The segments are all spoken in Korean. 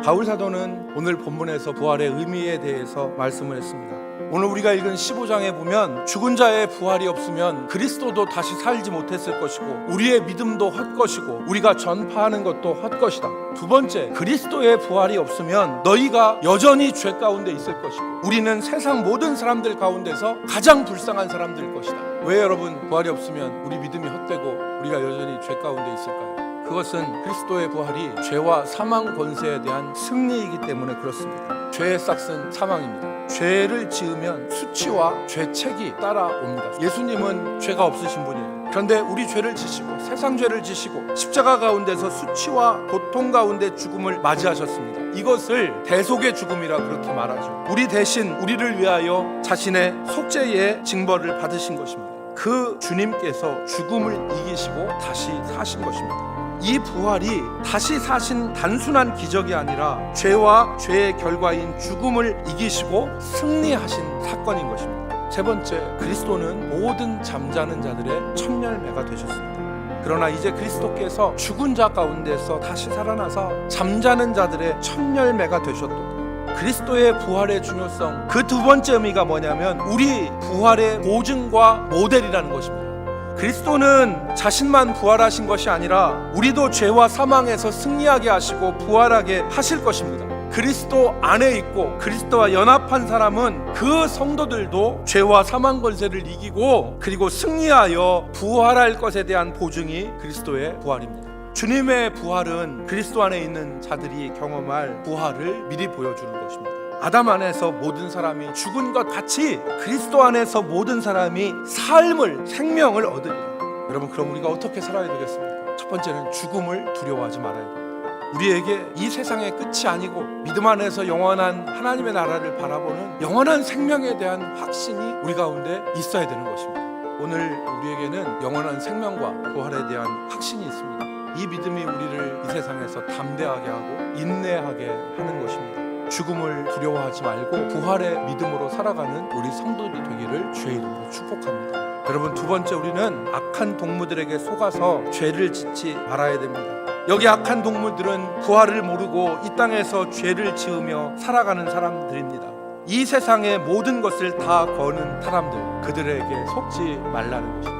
바울 사도는 오늘 본문에서 부활의 의미에 대해서 말씀을 했습니다. 오늘 우리가 읽은 15장에 보면 죽은 자의 부활이 없으면 그리스도도 다시 살지 못했을 것이고 우리의 믿음도 헛것이고 우리가 전파하는 것도 헛것이다. 두 번째, 그리스도의 부활이 없으면 너희가 여전히 죄 가운데 있을 것이고 우리는 세상 모든 사람들 가운데서 가장 불쌍한 사람들일 것이다. 왜 여러분 부활이 없으면 우리 믿음이 헛되고 우리가 여전히 죄 가운데 있을까요? 그것은 그리스도의 부활이 죄와 사망 권세에 대한 승리이기 때문에 그렇습니다. 죄의 싹은 사망입니다. 죄를 지으면 수치와 죄책이 따라옵니다. 예수님은 죄가 없으신 분이에요. 그런데 우리 죄를 지시고 세상 죄를 지시고 십자가 가운데서 수치와 고통 가운데 죽음을 맞이하셨습니다. 이것을 대속의 죽음이라 그렇게 말하죠. 우리 대신 우리를 위하여 자신의 속죄의 징벌을 받으신 것입니다. 그 주님께서 죽음을 이기시고 다시 사신 것입니다. 이 부활이 다시 사신 단순한 기적이 아니라 죄와 죄의 결과인 죽음을 이기시고 승리하신 사건인 것입니다. 세 번째, 그리스도는 모든 잠자는 자들의 첫 열매가 되셨습니다. 그러나 이제 그리스도께서 죽은 자 가운데서 다시 살아나서 잠자는 자들의 첫 열매가 되셨도다. 그리스도의 부활의 중요성, 그 두 번째 의미가 뭐냐면 우리 부활의 보증과 모델이라는 것입니다. 그리스도는 자신만 부활하신 것이 아니라 우리도 죄와 사망에서 승리하게 하시고 부활하게 하실 것입니다. 그리스도 안에 있고 그리스도와 연합한 사람은 그 성도들도 죄와 사망 권세를 이기고 그리고 승리하여 부활할 것에 대한 보증이 그리스도의 부활입니다. 주님의 부활은 그리스도 안에 있는 자들이 경험할 부활을 미리 보여주는 것입니다. 아담 안에서 모든 사람이 죽은 것 같이 그리스도 안에서 모든 사람이 생명을 얻으리라. 여러분, 그럼 우리가 어떻게 살아야 되겠습니까? 첫 번째는 죽음을 두려워하지 말아야 됩니다. 우리에게 이 세상의 끝이 아니고 믿음 안에서 영원한 하나님의 나라를 바라보는 영원한 생명에 대한 확신이 우리 가운데 있어야 되는 것입니다. 오늘 우리에게는 영원한 생명과 부활에 대한 확신이 있습니다. 이 믿음이 우리를 이 세상에서 담대하게 하고 인내하게 하는 것입니다. 죽음을 두려워하지 말고 부활의 믿음으로 살아가는 우리 성도들이 되기를 주의 이름으로 축복합니다. 여러분, 두 번째, 우리는 악한 동무들에게 속아서 죄를 짓지 말아야 됩니다. 여기 악한 동물들은 부활을 모르고 이 땅에서 죄를 지으며 살아가는 사람들입니다. 이 세상의 모든 것을 다 거는 사람들, 그들에게 속지 말라는 것입니다.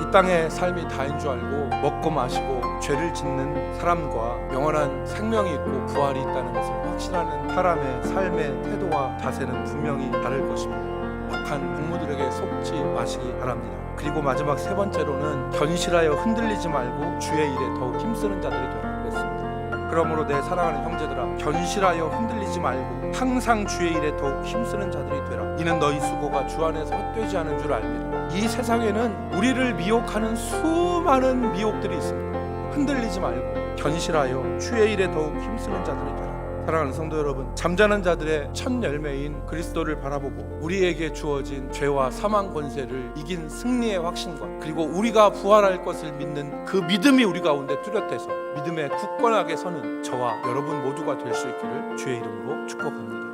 이 땅의 삶이 다인 줄 알고 먹고 마시고 죄를 짓는 사람과 영원한 생명이 있고 부활이 있다는 것을 확신하는 사람의 삶의 태도와 자세는 분명히 다를 것입니다. 악한 동무들에게 속지 마시기 바랍니다. 그리고 마지막 세 번째로는 견실하여 흔들리지 말고 주의 일에 더욱 힘쓰는 자들이 되라 그랬습니다. 그러므로 내 사랑하는 형제들아, 견실하여 흔들리지 말고 항상 주의 일에 더욱 힘쓰는 자들이 되라. 이는 너희 수고가 주 안에서 헛되지 않은 줄 알미라. 이 세상에는 우리를 미혹하는 수많은 미혹들이 있습니다. 흔들리지 말고 견실하여 주의 일에 더욱 힘쓰는 자들이 되라. 사랑하는 성도 여러분, 잠자는 자들의 첫 열매인 그리스도를 바라보고 우리에게 주어진 죄와 사망 권세를 이긴 승리의 확신과 그리고 우리가 부활할 것을 믿는 그 믿음이 우리 가운데 뚜렷해서 믿음에 굳건하게 서는 저와 여러분 모두가 될 수 있기를 주의 이름으로 축복합니다.